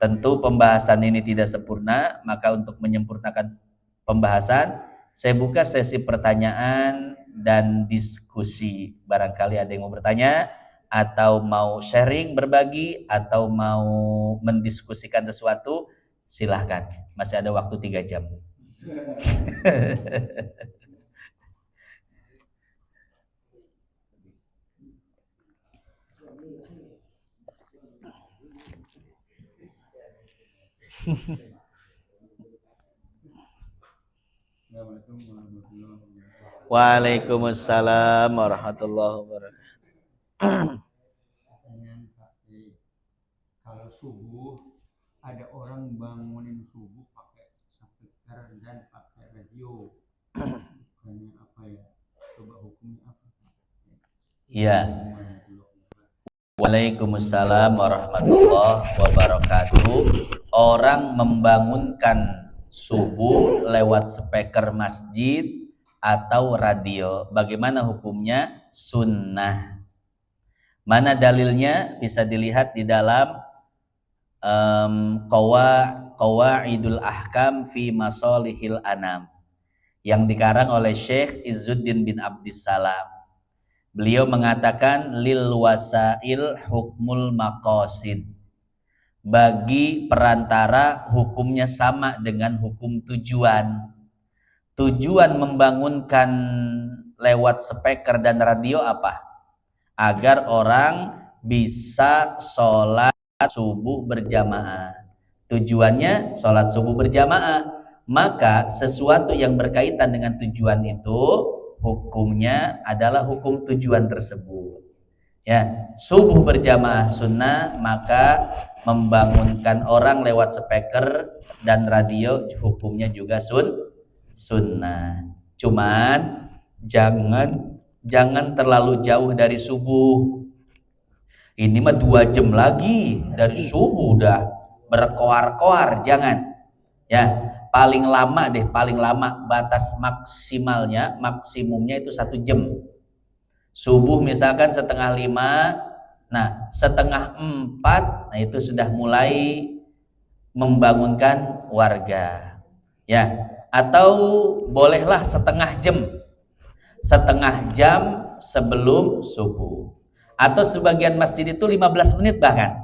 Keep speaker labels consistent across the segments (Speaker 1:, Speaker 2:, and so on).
Speaker 1: Tentu pembahasan ini tidak sempurna, maka untuk menyempurnakan pembahasan, saya buka sesi pertanyaan dan diskusi. Barangkali ada yang mau bertanya, atau mau sharing, berbagi, atau mau mendiskusikan sesuatu, silahkan. Masih ada waktu 3 jam. Waalaikumsalam warahmatullahi wabarakatuh.
Speaker 2: Kalau subuh ada orang bangunin subuh pakai speaker dan pakai radio, bukannya apa ya? Coba hukumnya apa?
Speaker 1: Iya. Waalaikumsalam warahmatullahi wabarakatuh. Orang membangunkan subuh lewat speaker masjid atau radio, bagaimana hukumnya? Sunnah. Mana dalilnya? Bisa dilihat di dalam Qawaidul Ahkam fi Masalihil Anam yang dikarang oleh Syekh Izzuddin bin Abdissalam. Beliau mengatakan lil wasail hukmul maqasid. Bagi perantara hukumnya sama dengan hukum tujuan. Tujuan membangunkan lewat speaker dan radio apa? Agar orang bisa sholat subuh berjamaah. Tujuannya sholat subuh berjamaah. Maka sesuatu yang berkaitan dengan tujuan itu hukumnya adalah hukum tujuan tersebut. Ya, subuh berjamaah sunnah, maka membangunkan orang lewat speaker dan radio hukumnya juga sunnah. Cuman jangan terlalu jauh dari subuh. Ini mah 2 jam lagi dari subuh udah berkoar-koar, jangan. Ya, paling lama batas maksimumnya itu 1 jam. Subuh misalkan 4:30, nah 3:30, nah itu sudah mulai membangunkan warga. Ya, atau bolehlah setengah jam sebelum subuh. Atau sebagian masjid itu 15 menit bahkan.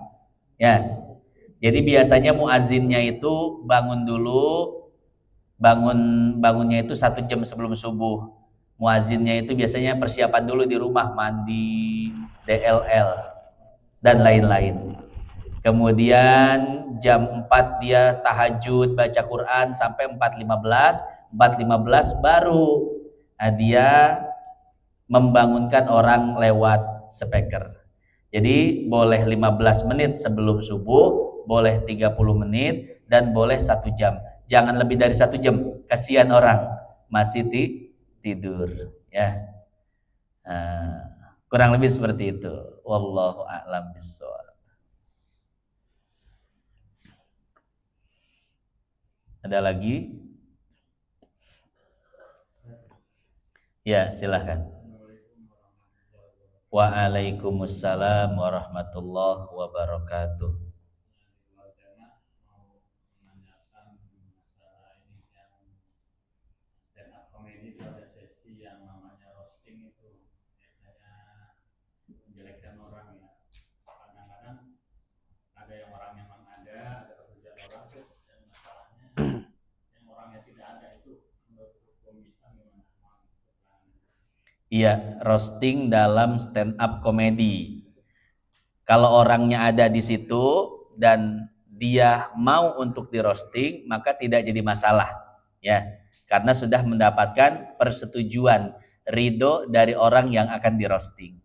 Speaker 1: Ya. Jadi biasanya muazinnya itu bangunnya itu 1 jam sebelum subuh. Muazinnya itu biasanya persiapan dulu di rumah, mandi, DLL dan lain-lain. Kemudian jam 4 dia tahajud baca Quran sampai 4:15 baru dia membangunkan orang lewat speaker. Jadi boleh 15 menit sebelum subuh, boleh 30 menit, dan boleh 1 jam. Jangan lebih dari 1 jam, kasihan orang masih tidur. Ya, kurang lebih seperti itu. Wallahu a'lam bishawab. Ada lagi? Ya, silahkan. Waalaikumsalam warahmatullahi wabarakatuh. Iya, roasting dalam stand up comedy. Kalau orangnya ada di situ dan dia mau untuk di roasting, maka tidak jadi masalah, ya, karena sudah mendapatkan persetujuan, ridho dari orang yang akan di roasting.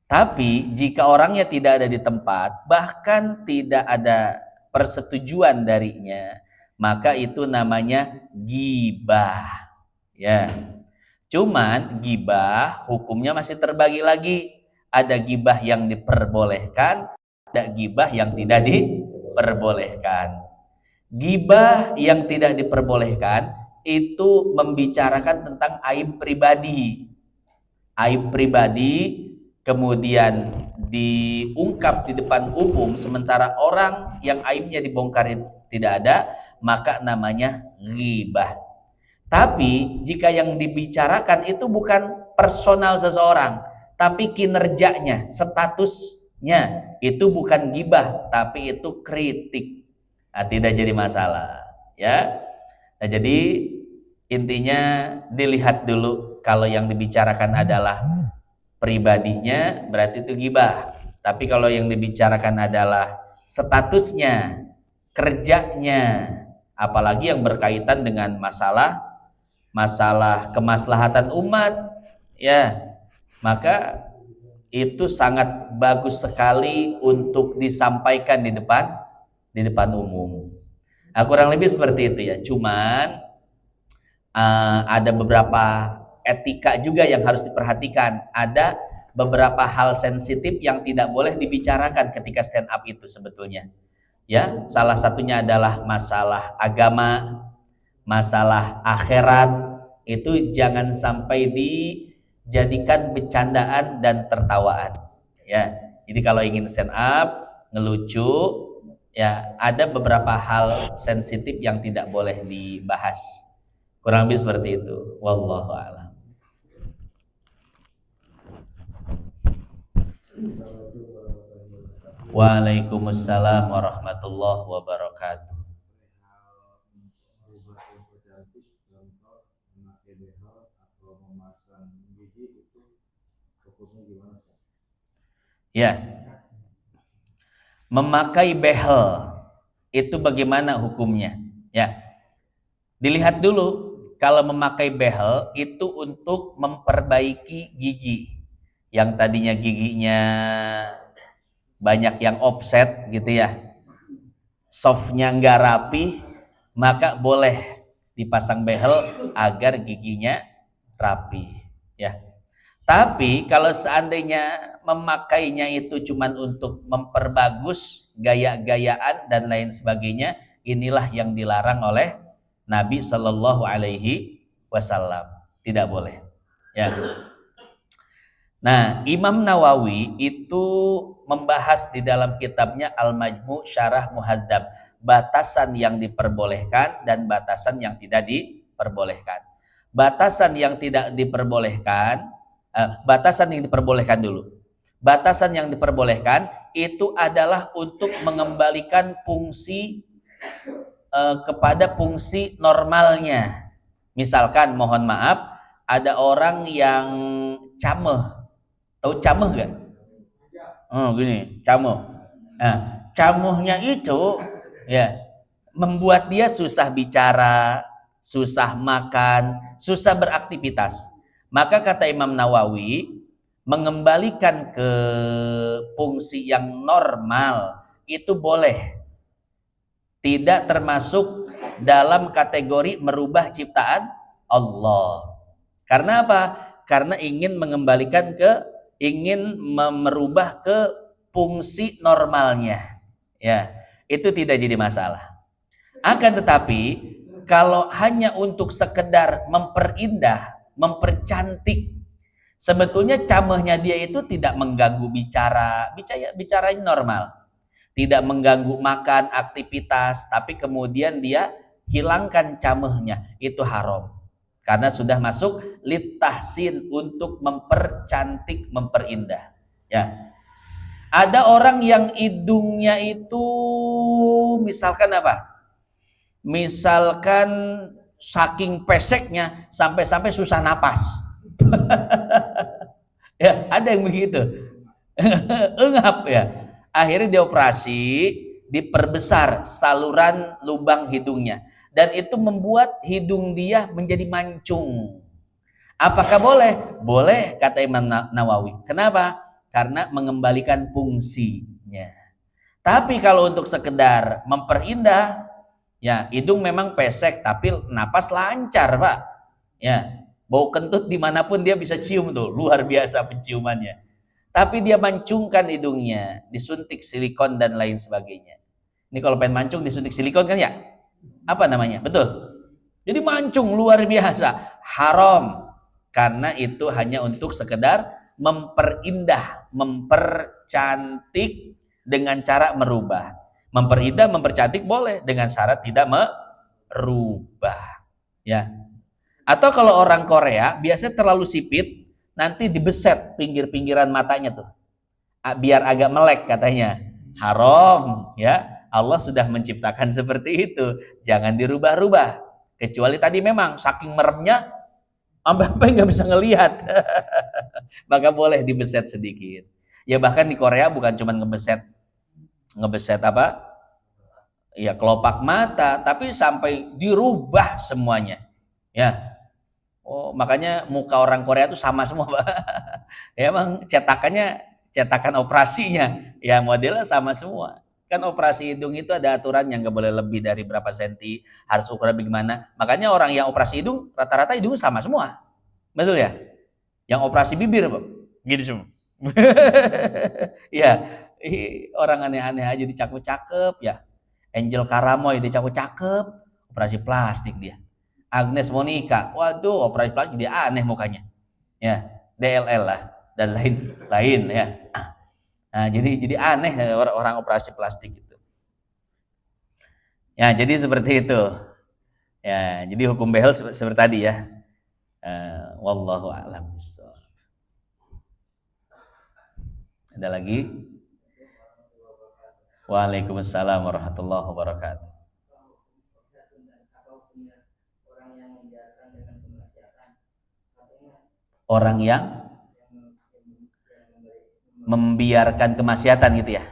Speaker 1: Tapi jika orangnya tidak ada di tempat, bahkan tidak ada persetujuan darinya, maka itu namanya ghibah, ya. Cuman gibah hukumnya masih terbagi lagi. Ada gibah yang diperbolehkan, ada gibah yang tidak diperbolehkan. Gibah yang tidak diperbolehkan itu membicarakan tentang aib pribadi. Aib pribadi kemudian diungkap di depan umum, sementara orang yang aibnya dibongkar tidak ada, maka namanya ghibah. Tapi jika yang dibicarakan itu bukan personal seseorang, tapi kinerjanya, statusnya, itu bukan gibah, tapi itu kritik. Nah, tidak jadi masalah, ya. Nah, jadi intinya dilihat dulu, kalau yang dibicarakan adalah pribadinya, berarti itu gibah. Tapi kalau yang dibicarakan adalah statusnya, kerjanya, apalagi yang berkaitan dengan masalah kemaslahatan umat, ya, maka itu sangat bagus sekali untuk disampaikan di depan umum. Nah, kurang lebih seperti itu ya. Cuman ada beberapa etika juga yang harus diperhatikan. Ada beberapa hal sensitif yang tidak boleh dibicarakan ketika stand up itu sebetulnya. Ya, salah satunya adalah masalah agama, masalah akhirat, itu jangan sampai dijadikan bercandaan dan tertawaan. Ya, jadi kalau ingin stand up, ngelucu, ya ada beberapa hal sensitif yang tidak boleh dibahas. Kurang lebih seperti itu. Wallahu a'lam. Waalaikumsalam warahmatullahi wabarakatuh. Ya, memakai behel itu bagaimana hukumnya? Ya, dilihat dulu. Kalau memakai behel itu untuk memperbaiki gigi yang tadinya giginya banyak yang offset gitu ya, softnya nggak rapi, maka boleh dipasang behel agar giginya rapi, ya. Tapi kalau seandainya memakainya itu cuman untuk memperbagus gaya-gayaan dan lain sebagainya, inilah yang dilarang oleh Nabi Shallallahu Alaihi Wasallam. Tidak boleh, ya. Nah, Imam Nawawi itu membahas di dalam kitabnya Al-Majmu' Syarah Muhadzab batasan yang diperbolehkan dan batasan yang tidak diperbolehkan. Batasan yang tidak diperbolehkan, batasan yang diperbolehkan dulu. Batasan yang diperbolehkan itu adalah untuk mengembalikan fungsi kepada fungsi normalnya. Misalkan, mohon maaf, ada orang yang cameh. Tahu cameh gak? Oh, gini, cameh. Nah, camehnya itu ya membuat dia susah bicara, susah makan, susah beraktivitas. Maka kata Imam Nawawi, mengembalikan ke fungsi yang normal itu boleh. Tidak termasuk dalam kategori merubah ciptaan Allah. Karena apa? Karena ingin mengembalikan ingin merubah ke fungsi normalnya. Ya, itu tidak jadi masalah. Akan tetapi kalau hanya untuk sekedar memperindah, mempercantik, sebetulnya camehnya dia itu tidak mengganggu bicaranya normal. Tidak mengganggu makan, aktivitas, tapi kemudian dia hilangkan camehnya, itu haram. Karena sudah masuk litahsin, untuk mempercantik, memperindah. Ya. Ada orang yang hidungnya itu misalkan apa? Misalkan saking peseknya sampai-sampai susah napas. Ya, ada yang begitu. Engap ya. Akhirnya dioperasi, diperbesar saluran lubang hidungnya, dan itu membuat hidung dia menjadi mancung. Apakah boleh? Boleh, kata Imam Nawawi. Kenapa? Karena mengembalikan fungsinya. Tapi kalau untuk sekedar memperindah, ya hidung memang pesek tapi napas lancar, Pak. Ya, bau kentut dimanapun dia bisa cium tuh, luar biasa penciumannya. Tapi dia mancungkan hidungnya, disuntik silikon dan lain sebagainya. Ini kalau pengen mancung disuntik silikon kan ya? Apa namanya? Betul. Jadi mancung luar biasa, haram. Karena itu hanya untuk sekedar memperindah, mempercantik dengan cara merubah. Memperindah, mempercantik boleh dengan syarat tidak merubah. Ya. Atau kalau orang Korea biasanya terlalu sipit, nanti dibeset pinggir-pinggiran matanya tuh. Biar agak melek katanya. Haram, ya. Allah sudah menciptakan seperti itu. Jangan dirubah-rubah. Kecuali tadi memang saking meremnya sampai nggak bisa ngelihat. Maka boleh dibeset sedikit. Ya bahkan di Korea bukan cuma ngebeset apa? Ya kelopak mata, tapi sampai dirubah semuanya. Ya. Oh, makanya muka orang Korea itu sama semua, Pak. Ya, emang cetakan operasinya, ya modelnya sama semua. Kan operasi hidung itu ada aturan yang nggak boleh lebih dari berapa senti, harus ukuran bagaimana. Makanya orang yang operasi hidung rata-rata hidungnya sama semua. Betul ya? Yang operasi bibir, Pak. Gitu semua. Ya, orang aneh-aneh aja dicakep-cakep ya. Angel Karamoy dicakep-cakep, operasi plastik dia. Agnes Monica, waduh operasi plastik dia aneh mukanya. Ya, DLL lah dan lain ya. Nah, jadi aneh orang operasi plastik itu. Ya, jadi seperti itu. Ya, jadi hukum behel seperti tadi ya. Wallahu a'lam bishawab. Ada lagi? Waalaikumsalam warahmatullahi wabarakatuh. Orang yang membiarkan kemaksiatan gitu ya.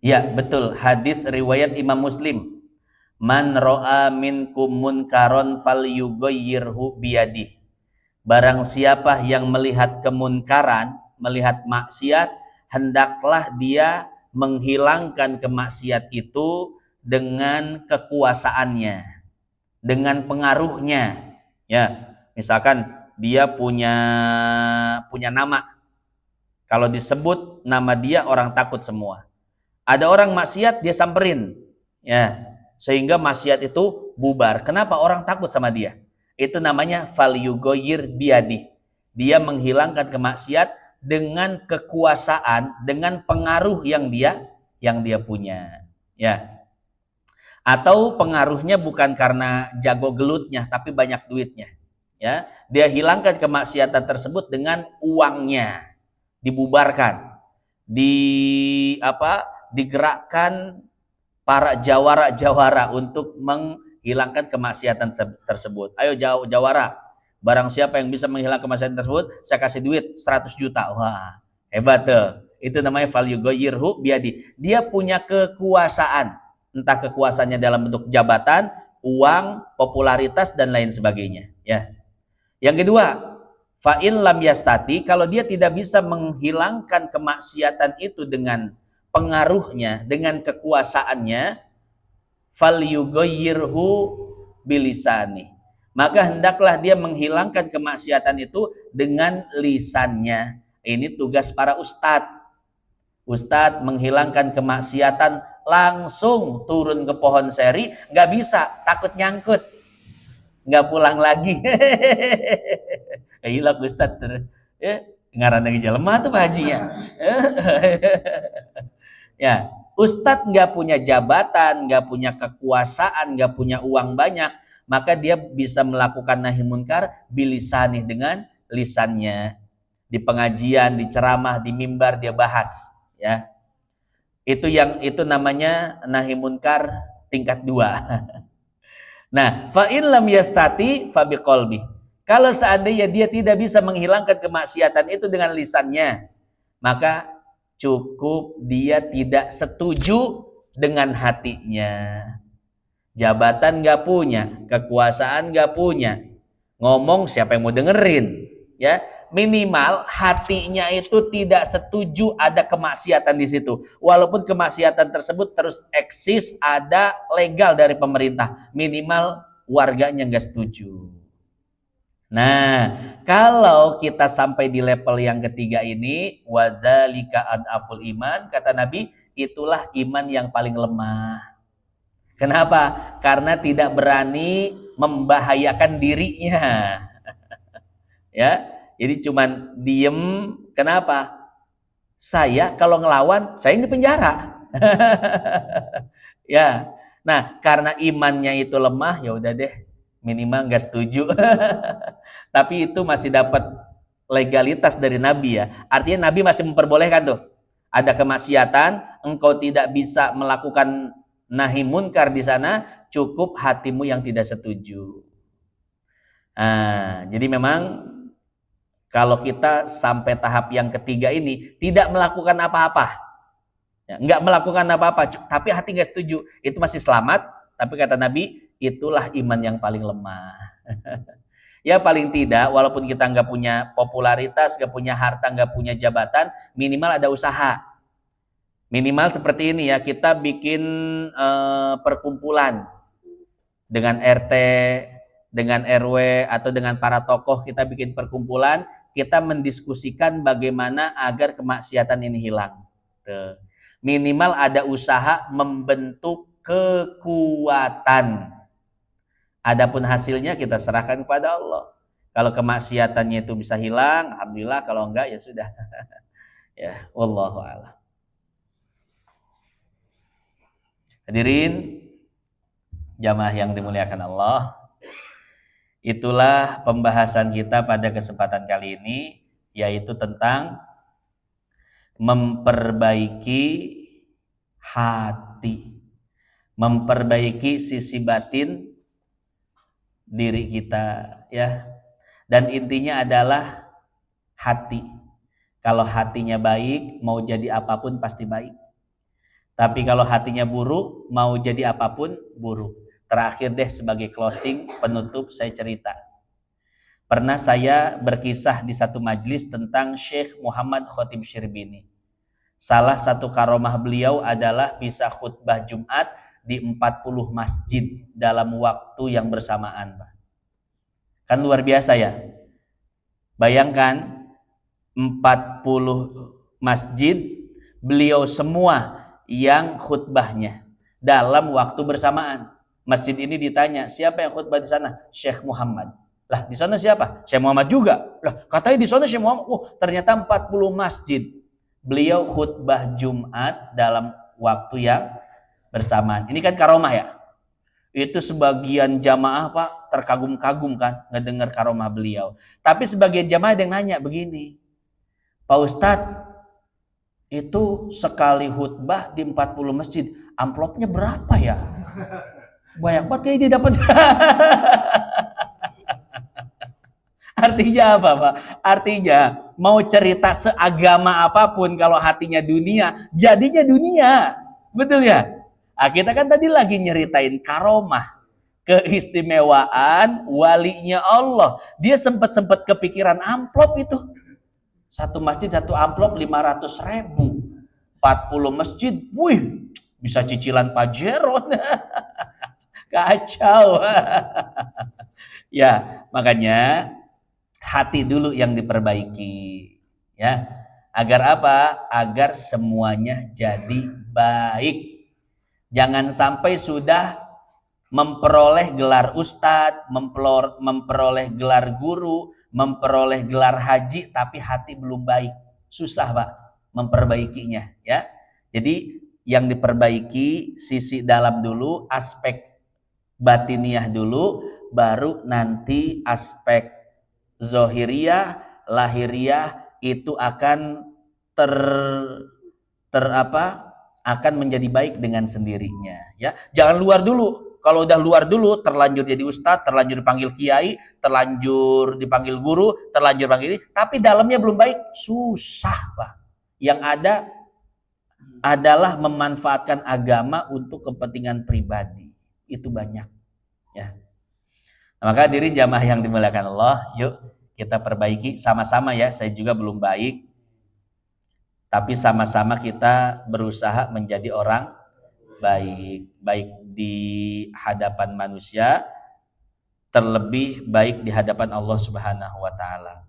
Speaker 1: Ya, betul. Hadis riwayat Imam Muslim. Man ro'a minkum munkaron falyughayyirhu biyadihi. Barang siapa yang melihat kemunkaran, melihat maksiat, hendaklah dia menghilangkan kemaksiat itu dengan kekuasaannya, dengan pengaruhnya. Ya, misalkan dia punya nama. Kalau disebut nama dia orang takut semua. Ada orang maksiat dia samperin. Ya, sehingga maksiat itu bubar. Kenapa orang takut sama dia? Itu namanya falyughayyir biyadi. Dia menghilangkan kemaksiat dengan kekuasaan, dengan pengaruh yang dia punya. Ya. Atau pengaruhnya bukan karena jago gelutnya, tapi banyak duitnya. Ya, dia hilangkan kemaksiatan tersebut dengan uangnya, dibubarkan, digerakkan para jawara-jawara untuk menghilangkan kemaksiatan tersebut. Ayo jawara, barang siapa yang bisa menghilangkan kemaksiatan tersebut, saya kasih duit 100 juta. Wah, hebat tuh. Itu namanya falyughayyirhu biyadi. Dia punya kekuasaan, entah kekuasaannya dalam bentuk jabatan, uang, popularitas dan lain sebagainya, ya. Yang kedua, fa'in lam yastati, kalau dia tidak bisa menghilangkan kemaksiatan itu dengan pengaruhnya, dengan kekuasaannya, falyughayyirhu bilisani, maka hendaklah dia menghilangkan kemaksiatan itu dengan lisannya. Ini tugas para ustadz. Ustadz menghilangkan kemaksiatan langsung turun ke pohon seri, nggak bisa, takut nyangkut, nggak pulang lagi. Hilang ustadz, ngaran lagi jelema tuh Pak Hajinya. Ya, ustadz nggak punya jabatan, nggak punya kekuasaan, nggak punya uang banyak, maka dia bisa melakukan nahi munkar bilisanih, dengan lisannya. Di pengajian, di ceramah, di mimbar dia bahas, ya. Itu namanya nahi munkar tingkat 2. Nah, fa in lam yastati fa biqalbi. Kalau seandainya dia tidak bisa menghilangkan kemaksiatan itu dengan lisannya, maka cukup dia tidak setuju dengan hatinya. Jabatan nggak punya, kekuasaan nggak punya, ngomong siapa yang mau dengerin, ya. Minimal hatinya itu tidak setuju ada kemaksiatan di situ. Walaupun kemaksiatan tersebut terus eksis, ada legal dari pemerintah, minimal warganya nggak setuju. Nah, kalau kita sampai di level yang ketiga ini, wadzalika adaful iman, kata Nabi, itulah iman yang paling lemah. Kenapa? Karena tidak berani membahayakan dirinya. Ya, jadi cuman diem. Kenapa? Saya kalau ngelawan, saya yang dipenjara. Ya, nah karena imannya itu lemah, ya udah deh, minimal nggak setuju. Tapi itu masih dapat legalitas dari Nabi ya. Artinya Nabi masih memperbolehkan tuh. Ada kemaksiatan, engkau tidak bisa melakukan nahi munkar di sana, cukup hatimu yang tidak setuju. Nah, jadi memang kalau kita sampai tahap yang ketiga ini tidak melakukan apa-apa, ya, nggak melakukan apa-apa, tapi hati nggak setuju, itu masih selamat. Tapi kata Nabi, itulah iman yang paling lemah. Ya paling tidak, walaupun kita nggak punya popularitas, nggak punya harta, nggak punya jabatan, minimal ada usaha. Minimal seperti ini ya, kita bikin perkumpulan dengan RT, dengan RW, atau dengan para tokoh, kita bikin perkumpulan, kita mendiskusikan bagaimana agar kemaksiatan ini hilang. Tuh. Minimal ada usaha membentuk kekuatan. Adapun hasilnya kita serahkan kepada Allah. Kalau kemaksiatannya itu bisa hilang, alhamdulillah. Kalau enggak ya sudah. Ya, wallahu a'lam. Hadirin jamaah yang dimuliakan Allah, itulah pembahasan kita pada kesempatan kali ini, yaitu tentang memperbaiki hati, memperbaiki sisi batin diri kita ya. Dan intinya adalah hati. Kalau hatinya baik, mau jadi apapun pasti baik. Tapi kalau hatinya buruk, mau jadi apapun buruk. Terakhir deh sebagai closing, penutup, saya cerita. Pernah saya berkisah di satu majlis tentang Syekh Muhammad Khotib Syirbini. Salah satu karomah beliau adalah bisa khutbah Jumat di 40 masjid dalam waktu yang bersamaan. Kan luar biasa ya. Bayangkan 40 masjid beliau semua yang khutbahnya dalam waktu bersamaan. Masjid ini ditanya, siapa yang khutbah di sana? Syekh Muhammad. Lah, di sana siapa? Syekh Muhammad juga. Lah, katanya di sana Syekh Muhammad. Ternyata 40 masjid beliau khutbah Jumat dalam waktu yang bersamaan. Ini kan karomah ya. Itu sebagian jamaah Pak terkagum-kagum kan ngedengar karomah beliau. Tapi sebagian jamaah ada yang nanya begini, Pak Ustadz, itu sekali khutbah di 40 masjid, amplopnya berapa ya? Banyak banget kayaknya dia dapat. Artinya apa Pak? Artinya mau cerita seagama apapun, kalau hatinya dunia, jadinya dunia. Betul ya? Nah, kita kan tadi lagi nyeritain karomah, keistimewaan walinya Allah. Dia sempat kepikiran amplop itu. Satu masjid satu amplop 500.000. 40 masjid, wih, bisa cicilan Pajero. Kacau. Ya, makanya hati dulu yang diperbaiki. Ya, agar apa? Agar semuanya jadi baik. Jangan sampai sudah memperoleh gelar ustadz, memperoleh gelar guru, memperoleh gelar haji, tapi hati belum baik. Susah Pak memperbaikinya ya. Jadi yang diperbaiki sisi dalam dulu, aspek batiniah dulu, baru nanti aspek zohiriyah, lahiriah itu akan akan menjadi baik dengan sendirinya ya. Jangan luar dulu. Kalau udah luar dulu, terlanjur jadi ustadz, terlanjur dipanggil kiai, terlanjur dipanggil guru, terlanjur panggil ini, tapi dalamnya belum baik, susah Pak. Yang ada adalah memanfaatkan agama untuk kepentingan pribadi. Itu banyak ya. Nah, maka hadirin jamaah yang dimuliakan Allah, yuk kita perbaiki sama-sama ya. Saya juga belum baik, tapi sama-sama kita berusaha menjadi orang baik, baik di hadapan manusia, terlebih baik di hadapan Allah Subhanahu wa taala.